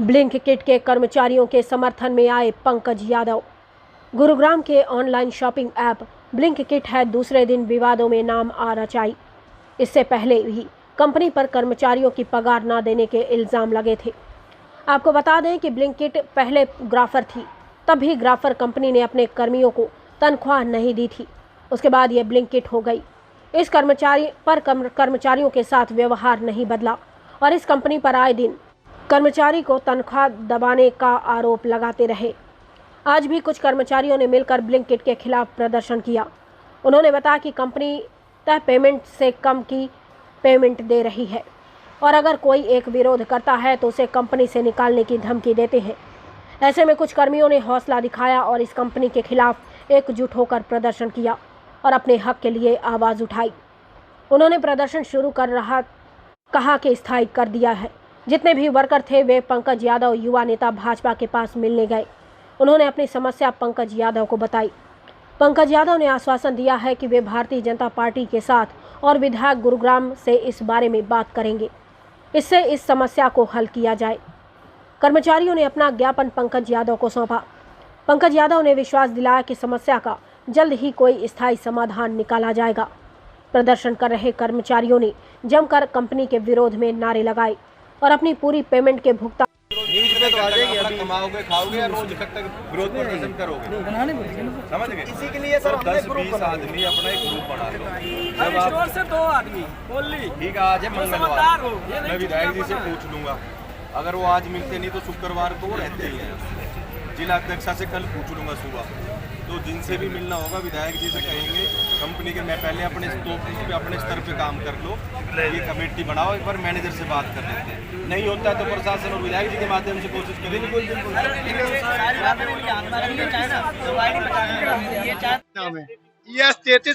Blinkit के कर्मचारियों के समर्थन में आए पंकज यादव। गुरुग्राम के ऑनलाइन शॉपिंग ऐप ब्लिंकिट है दूसरे दिन विवादों में नाम आ रचाई। इससे पहले भी कंपनी पर कर्मचारियों की पगार न देने के इल्ज़ाम लगे थे। आपको बता दें कि ब्लिंकिट पहले ग्राफर थी, तब भी ग्राफर कंपनी ने अपने कर्मियों को तनख्वाह नहीं दी थी। उसके बाद ये ब्लिंकिट हो गई। इस कर्मचारियों के साथ व्यवहार नहीं बदला और इस कंपनी पर आए दिन कर्मचारी को तनख्वाह दबाने का आरोप लगाते रहे। आज भी कुछ कर्मचारियों ने मिलकर ब्लिंकिट के खिलाफ प्रदर्शन किया। उन्होंने बताया कि कंपनी तय पेमेंट से कम की पेमेंट दे रही है और अगर कोई एक विरोध करता है तो उसे कंपनी से निकालने की धमकी देते हैं। ऐसे में कुछ कर्मियों ने हौसला दिखाया और इस कंपनी के खिलाफ एकजुट होकर प्रदर्शन किया और अपने हक के लिए आवाज़ उठाई। उन्होंने प्रदर्शन शुरू कहा कि स्थायी कर दिया है। जितने भी वर्कर थे वे पंकज यादव युवा नेता भाजपा के पास मिलने गए। उन्होंने अपनी समस्या पंकज यादव को बताई। पंकज यादव ने आश्वासन दिया है कि वे भारतीय जनता पार्टी के साथ और विधायक गुरुग्राम से इस बारे में बात करेंगे, इससे इस समस्या को हल किया जाए। कर्मचारियों ने अपना ज्ञापन पंकज यादव को सौंपा। पंकज यादव ने विश्वास दिलाया कि समस्या का जल्द ही कोई स्थायी समाधान निकाला जाएगा। प्रदर्शन कर रहे कर्मचारियों ने जमकर कंपनी के विरोध में नारे लगाए और अपनी पूरी पेमेंट के भुगतान न्यूज़ पे तो आ जाएगी, अभी कमाओगे खाओगे या रोज तक विरोध प्रदर्शन करोगे, समझ गए? इसी के लिए सर 10-20 आदमी अपना एक ग्रुप बना लो। जब आप से 2 आदमी बोल ली ठीक है, आज है मंगलवार, मैं विधायक जी से पूछ लूंगा। अगर वो आज मिलते नहीं तो शुक्रवार को वो रहते ही हैं। जिला अध्यक्षा से कल पूछ लूंगा सुबह, तो जिनसे भी मिलना होगा विधायक जी से कहेंगे कंपनी के मैं पहले अपने स्तर पे काम कर लो, ये कमेटी बनाओ, एक बार मैनेजर से बात कर लेते हैं। नहीं होता है तो प्रशासन और विधायक जी के माध्यम से कोशिश करेंगे।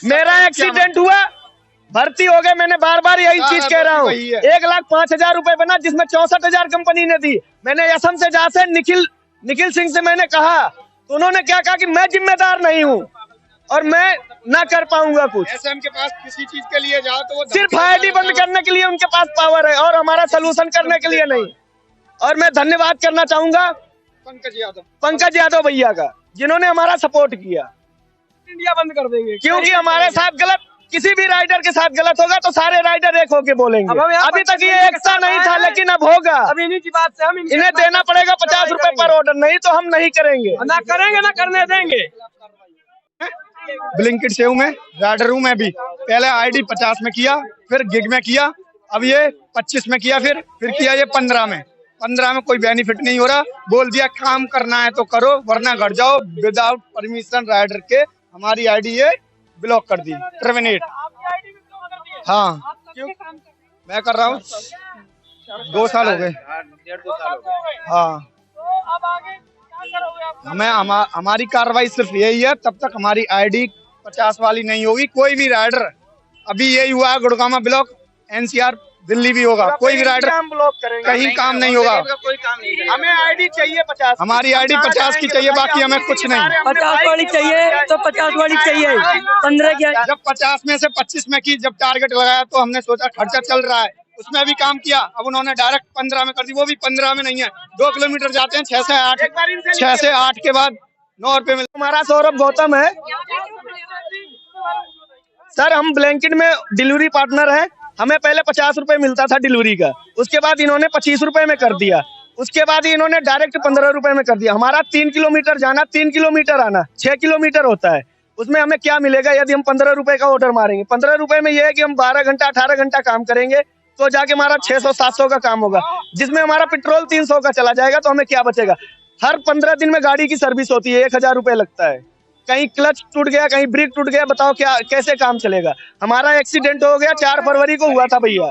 मेरा एक्सीडेंट हुआ, भर्ती हो गए, मैंने बार बार यही चीज कह रहा हूँ। 1,05,000 रुपए बना जिसमें 64,000 कंपनी ने दी। मैंने असम से जहाँ से निखिल सिंह से मैंने कहा तो उन्होंने क्या कहा कि मैं जिम्मेदार नहीं हूँ और मैं ना कर पाऊंगा कुछ। एसएम के पास किसी चीज के लिए जाओ तो वो सिर्फ आईडी बंद करने के लिए उनके पास पावर है और हमारा सलूशन करने के लिए नहीं। और मैं धन्यवाद करना चाहूंगा पंकज यादव भैया का, जिन्होंने हमारा सपोर्ट किया। इंडिया बंद कर देंगे क्योंकि हमारे साथ गलत, किसी भी राइडर के साथ गलत होगा तो सारे राइडर एक होके बोलेंगे। अभी तक ये एकता नहीं था, लेकिन अब होगा। अभी इन्हीं की बात से हम इन्हें देना पड़ेगा 50 रुपए पर ऑर्डर, नहीं तो हम नहीं करेंगे, ना करेंगे, ना करने देंगे। ब्लिंकिट से हूँ मैं, राइडर हूँ मैं भी। पहले आईडी 50 में किया, फिर गिग में किया, अब ये 25 में किया, फिर किया ये 15 में। 15 में कोई बेनिफिट नहीं हो रहा। बोल दिया काम करना है तो करो वरना घर जाओ। विदाउट परमिशन राइडर के हमारी आईडी ये ब्लॉक कर दी, टर्मिनेट। हाँ, क्यों मैं कर रहा हूँ 2 साल हो गए। हाँ, हमारी कार्रवाई सिर्फ यही है, तब तक हमारी आईडी 50 वाली नहीं होगी। कोई भी राइडर, अभी यही हुआ गुड़गामा ब्लॉक, एनसीआर दिल्ली भी होगा, कोई भी राइडर हम ब्लॉक करेंगे, कहीं काम नहीं होगा। हमें आईडी चाहिए 50, हमारी आईडी 50 की चाहिए, बाकी हमें कुछ नहीं। 50 वाली चाहिए तो 50 वाली चाहिए। 15 की जब 50 में से 25 में की, जब टारगेट लगाया तो हमने सोचा खर्चा चल रहा है, उसमें भी काम किया। अब उन्होंने डायरेक्ट 15 में कर दी, वो भी 15 में नहीं है। 2 किलोमीटर जाते हैं 6 से 8 के बाद 9 रुपए मिलते। हमारा सौरभ गौतम है सर, हम ब्लैंकेट में डिलीवरी पार्टनर है। हमें पहले 50 रुपए मिलता था डिलीवरी का, उसके बाद इन्होंने 25 रुपए में कर दिया, उसके बाद इन्होंने डायरेक्ट 15 रुपए में कर दिया। हमारा 3 किलोमीटर जाना, 3 किलोमीटर आना, 6 किलोमीटर होता है। उसमें हमें क्या मिलेगा यदि हम 15 रुपए का ऑर्डर मारेंगे? 15 रुपए में यह है कि हम 12 घंटा 18 घंटा काम करेंगे तो जाके हमारा 600-700 का काम होगा, जिसमें हमारा पेट्रोल 300 का चला जाएगा, तो हमें क्या बचेगा? हर 15 दिन में गाड़ी की सर्विस होती है, 1000 रुपए लगता है। कहीं क्लच टूट गया, कहीं ब्रेक टूट गया, बताओ क्या कैसे काम चलेगा? हमारा एक्सीडेंट हो गया 4 फरवरी को हुआ था भैया।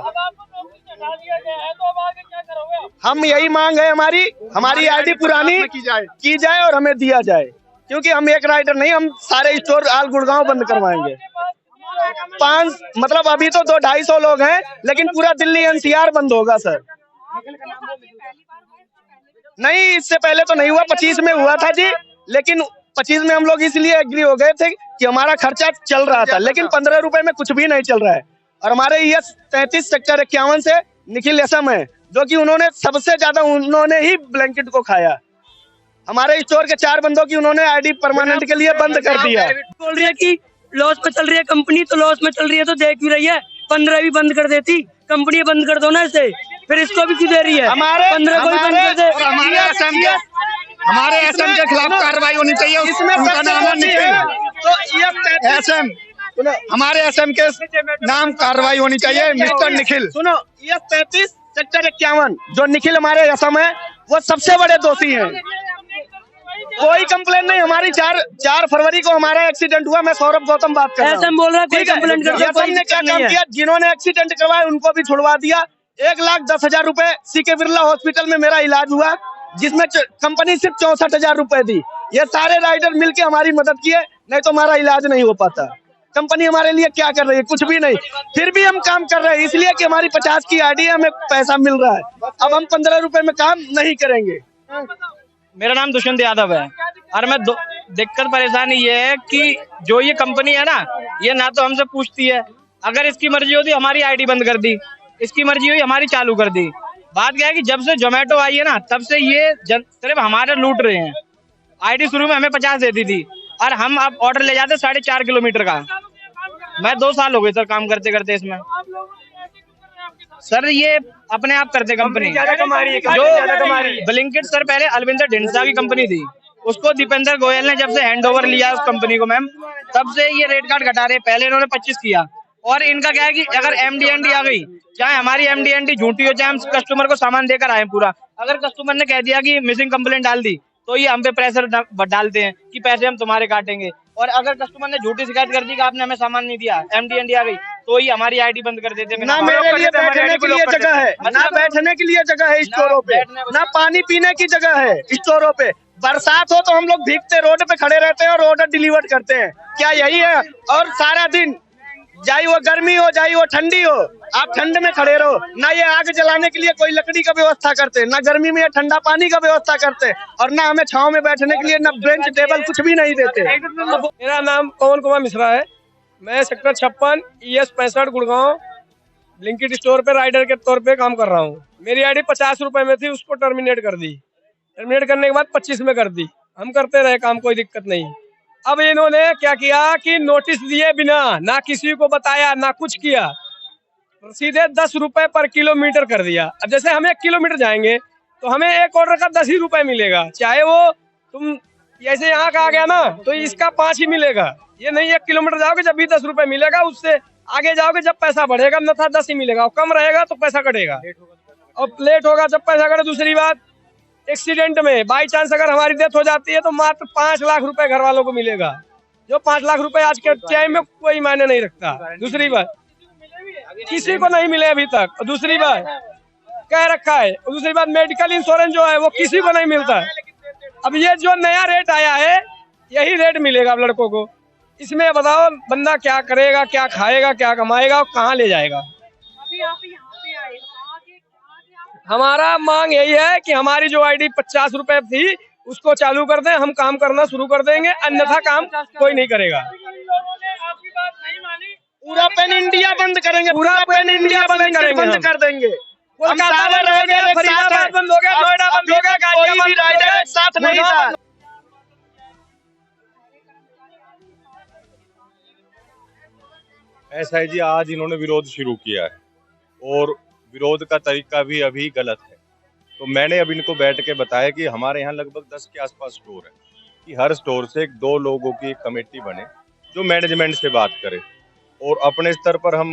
हम यही मांग है हमारी आईडी पुरानी की जाए और हमें दिया जाए, क्योंकि हम एक राइडर नहीं, हम सारे स्टोर आल गुड़गांव बंद करवाएंगे। 5 मतलब अभी तो 200-250 लोग हैं, लेकिन पूरा दिल्ली एनसीआर बंद होगा सर। नहीं, इससे पहले तो नहीं हुआ, 25 में हुआ था जी, लेकिन 25 में हम लोग इसलिए एग्री हो गए थे कि हमारा खर्चा चल रहा था, लेकिन 15 रुपए में कुछ भी नहीं चल रहा है। और हमारे ये 33 सेक्टर 51 से निखिल असम है, जो कि उन्होंने सबसे ज्यादा उन्होंने ही ब्लैंकेट को खाया। हमारे स्टोर के 4 बंदों की उन्होंने आईडी परमानेंट के लिए बंद कर दिया। बोल रही है कि लॉस में चल रही है कंपनी, तो लॉस में चल रही है तो देख भी रही है, 15 भी बंद कर देती, कंपनी बंद कर दो ना इसे, फिर इसको भी क्यों दे रही है? हमारे 15 को भी बंद कर दे। हमारे एसएम के खिलाफ कार्रवाई होनी चाहिए। इसमें उनका नाम है निखिल, तो एसएम, हमारे एसएम के नाम कार्रवाई होनी चाहिए, मिस्टर निखिल। सुनो, ये 33 सेक्टर 51 जो निखिल हमारे असम है, वो सबसे बड़े दोषी हैं। कोई कंप्लेन नहीं। हमारी 4 फरवरी को हमारा एक्सीडेंट हुआ। मैं सौरभ गौतम बात कर रहा हूँ। एसएम बोल रहा है कोई कंप्लेंट कर दो, एसएम ने क्या काम किया? जिन्होंने एक्सीडेंट करवाया उनको भी छुड़वा दिया। 1,10,000 रुपए सीके बिरला हॉस्पिटल में मेरा इलाज हुआ, जिसमें कंपनी सिर्फ 64,000 रुपए दी। ये सारे राइडर मिलके हमारी मदद किए, नहीं तो हमारा इलाज नहीं हो पाता। कंपनी हमारे लिए क्या कर रही है? कुछ भी नहीं। फिर भी हम काम कर रहे हैं, इसलिए कि हमारी 50 की आईडी है, हमें पैसा मिल रहा है। अब हम 15 रुपए में काम नहीं करेंगे। मेरा नाम दुष्यंत यादव है और मैं दिक्कत परेशानी ये है कि जो ये कंपनी है ना, ये ना तो हमसे पूछती है। अगर इसकी मर्जी होती हमारी आईडी बंद कर दी, इसकी मर्जी हुई हमारी चालू कर दी। बात क्या है कि जब से जोमेटो आई है ना, तब से ये सिर्फ हमारे लूट रहे हैं। आईडी शुरू में हमें 50 देती थी और हम अब ऑर्डर ले जाते 4.5 किलोमीटर का। मैं 2 साल हो गए सर काम करते करते इसमें। सर ये अपने आप करते कंपनी जो ब्लिंकिट सर पहले अलविंदर ढिंडसा की कंपनी थी, उसको दीपेंद्र गोयल ने जब से हैंड ओवर लिया उस कंपनी को मैम, तब से ये रेट कार्ड घटा रहे। पहले इन्होंने 25 किया और इनका क्या है कि अगर MD&D आ गई, चाहे हमारी MD&D झूठी हो, चाहे हम कस्टमर को सामान देकर आए पूरा, अगर कस्टमर ने कह दिया कि मिसिंग कंप्लेंट डाल दी, तो ये हम पे प्रेशर डालते हैं कि पैसे हम तुम्हारे काटेंगे। और अगर कस्टमर ने झूठी शिकायत कर दी कि आपने हमें सामान नहीं दिया, MD&D आ गई, तो ही हमारी आईडी बंद कर देते। ना मेरे लिए बैठने के लिए जगह है, ना बैठने के लिए जगह है स्टोरों पे, ना पानी पीने की जगह है स्टोरों पे। बरसात हो तो हम लोग भीगते रोड पे खड़े रहते हैं और ऑर्डर डिलीवर करते हैं। क्या यही है? और सारा दिन, चाहे वो गर्मी हो चाहे वो ठंडी हो, आप ठंड में खड़े रहो। ना ये आग जलाने के लिए कोई लकड़ी का व्यवस्था करते, ना गर्मी में ठंडा पानी का व्यवस्था करते, और ना हमें छांव में बैठने के लिए ना बेंच टेबल कुछ भी नहीं देते। मेरा नाम पवन कुमार मिश्रा है। मैं sector 56 ES 65 Gurgaon Blinkit store पे राइडर के तौर पे काम कर रहा हूँ। मेरी आईडी 50 रुपए में थी, उसको टर्मिनेट कर दी। टर्मिनेट करने के बाद 25 में कर दी। हम करते रहे काम, कोई दिक्कत नहीं। अब इन्होंने क्या किया कि नोटिस दिए बिना, ना किसी को बताया, ना कुछ किया, सीधे 10 रुपए पर किलोमीटर कर दिया। अब जैसे हम 1 किलोमीटर जाएंगे तो हमें एक ऑर्डर का 10 ही रुपए मिलेगा, चाहे वो तुम ऐसे यहाँ का आ गया ना तो इसका 5 ही मिलेगा। ये नहीं 1 किलोमीटर जाओगे जब भी 10 रुपए मिलेगा, उससे आगे जाओगे जब पैसा बढ़ेगा न था 10 ही मिलेगा, और कम रहेगा तो पैसा कटेगा और लेट होगा जब पैसा कटे। दूसरी बात, एक्सीडेंट में बाई चांस अगर हमारी डेथ हो जाती है तो मात्र 5 लाख रुपए घर वालों को मिलेगा, जो 5 लाख रुपए आज के टाइम में कोई मायने नहीं रखता। दूसरी बात, किसी को नहीं मिले अभी तक। और दूसरी बात कह रखा है, और दूसरी बात मेडिकल इंश्योरेंस जो है वो किसी को नहीं मिलता। अब ये जो नया रेट आया है, यही रेट मिलेगा अब लड़कों को। इसमें बताओ बंदा क्या करेगा, क्या खाएगा, क्या कमाएगा और कहाँ ले जाएगा। हमारा मांग यही है कि हमारी जो आईडी 50 रुपए थी उसको चालू कर दें, हम काम करना शुरू कर देंगे, अन्यथा काम कोई नहीं करेगा। पूरा पैन इंडिया बंद करेंगे, पूरा पैन इंडिया बंद करेंगे, बंद कर देंगे। कोलकाता बंद हो गया, फरीदाबाद बंद हो गया, नोएडा बंद हो गया, गाजियाबाद कोई भी राइडर साथ नहीं था। SIG आज इन्होंने विरोध शुरू किया है और विरोध का तरीका भी अभी गलत है। तो मैंने अब इनको बैठ के बताया कि हमारे यहाँ लगभग 10 के आसपास स्टोर है, कि हर स्टोर से 2 लोगों की एक कमेटी बने जो मैनेजमेंट से बात करे, और अपने स्तर पर हम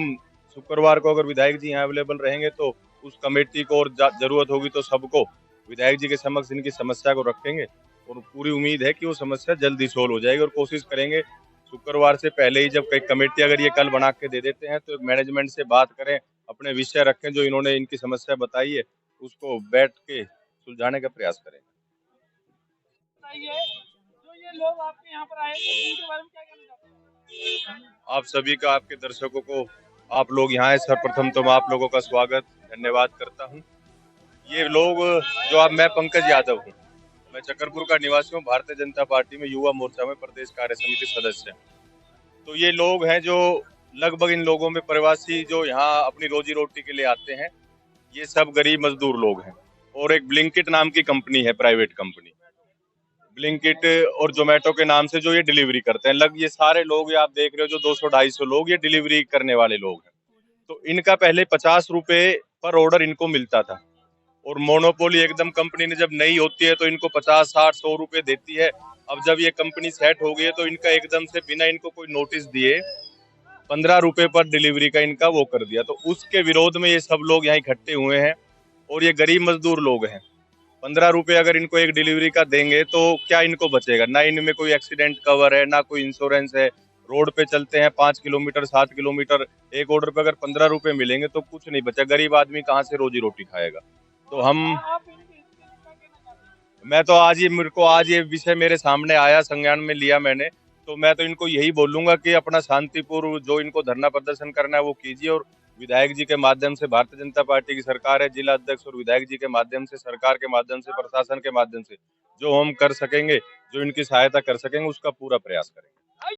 शुक्रवार को अगर विधायक जी यहाँ अवेलेबल रहेंगे तो उस कमेटी को, और जरूरत होगी तो सबको विधायक जी के समक्ष इनकी समस्या को रखेंगे, और पूरी उम्मीद है कि वो समस्या जल्दी सोल्व हो जाएगी। और कोशिश करेंगे शुक्रवार से पहले ही, जब कई कमेटी अगर ये कल बना के दे देते हैं तो मैनेजमेंट से बात करें, अपने विषय रखें, जो इन्होंने इनकी समस्या बताई है उसको बैठ के सुलझाने का प्रयास करें। आप सभी का, आपके दर्शकों को, आप लोग यहाँ है, सर्वप्रथम तो मैं आप लोगों का स्वागत धन्यवाद करता हूँ। ये लोग जो आप, मैं पंकज यादव हूँ, मैं चकरपुर का निवासी हूँ, भारतीय जनता पार्टी में युवा मोर्चा में प्रदेश कार्य समिति सदस्य। तो ये लोग हैं जो लगभग, इन लोगों में प्रवासी जो यहाँ अपनी रोजी रोटी के लिए आते हैं, ये सब गरीब मजदूर लोग हैं। और एक ब्लिंकिट नाम की कंपनी है, प्राइवेट कंपनी, ब्लिंकिट और जोमेटो के नाम से जो ये डिलीवरी करते हैं, ये सारे लोग, ये आप देख रहे हो जो 200-250 लोग ये डिलीवरी करने वाले लोग हैं। तो इनका पहले 50 रुपए पर ऑर्डर इनको मिलता था, और मोनोपोली एकदम कंपनी ने जब नई होती है तो इनको 50, 60, 100 रुपए देती है। अब जब ये कंपनी सेट हो गई है तो इनका एकदम से बिना इनको कोई नोटिस दिए 15 रुपए पर डिलीवरी का इनका वो कर दिया। तो उसके विरोध में ये सब लोग यहाँ इकट्ठे हुए हैं, और ये गरीब मजदूर लोग हैं। 15 रुपए अगर इनको एक डिलीवरी का देंगे तो क्या इनको बचेगा? ना इनमें कोई एक्सीडेंट कवर है, ना कोई इंश्योरेंस है। रोड पे चलते हैं 5 किलोमीटर 7 किलोमीटर, एक ऑर्डर पे अगर 15 रुपए मिलेंगे तो कुछ नहीं बचा। गरीब आदमी कहाँ से रोजी रोटी खाएगा? तो मैं तो आज ये विषय मेरे सामने आया, संज्ञान में लिया मैंने, तो मैं तो इनको यही बोलूंगा कि अपना शांतिपूर्व जो इनको धरना प्रदर्शन करना है वो कीजिए, और विधायक जी के माध्यम से, भारतीय जनता पार्टी की सरकार है, जिला अध्यक्ष और विधायक जी के माध्यम से, सरकार के माध्यम से, प्रशासन के माध्यम से जो हम कर सकेंगे, जो इनकी सहायता कर सकेंगे, उसका पूरा प्रयास करेंगे।